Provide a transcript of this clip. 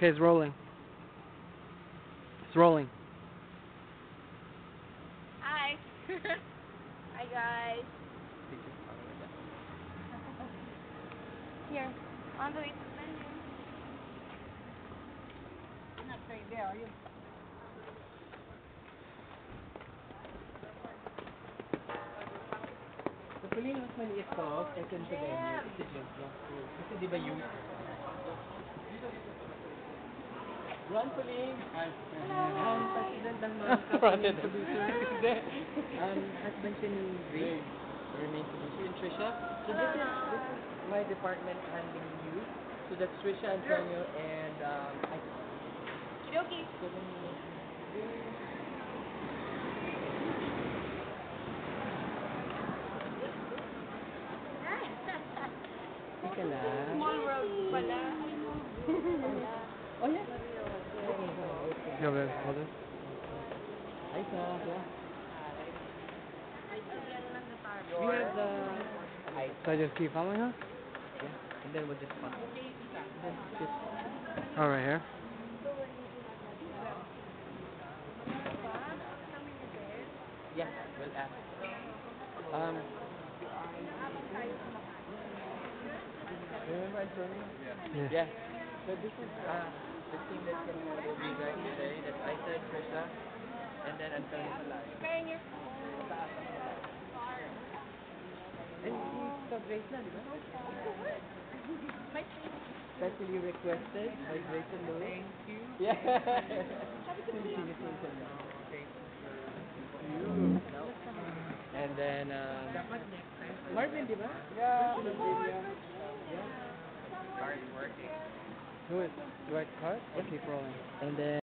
Okay, it's rolling. It's rolling. Hi. Hi guys. Here, on the way to the venue. I'm not staying there, are you? So, Pauline, mas maliit to, second to venue, it's a gym lang. Kasi di ba youth? Run, Pauline! President ng mga company producer. Husband siya ni Grace, our main producer, and Trisha. So this is my department handling youth. So that's Trisha, Antonio, and Kidoki. so many... Teka lang. Small world pala. Oh, yeah. Yeah, babe, hold it. Hi, sir. Yeah. We We have the... Hi. So I just keep following her? Yeah. And then we'll just pause. Then just... Oh, right here. Yeah, we'll ask. Remember Antonio? Yeah. So this is the team that's going to be going today. That's I said Trisha, and then Antonio. Preparing your food. And he's so great na, di ba? Specially requested by Grace and Louis. Thank you. Yeah. And then Marvin, di ba? Yeah. Do it. Do I cut or keep rolling? And then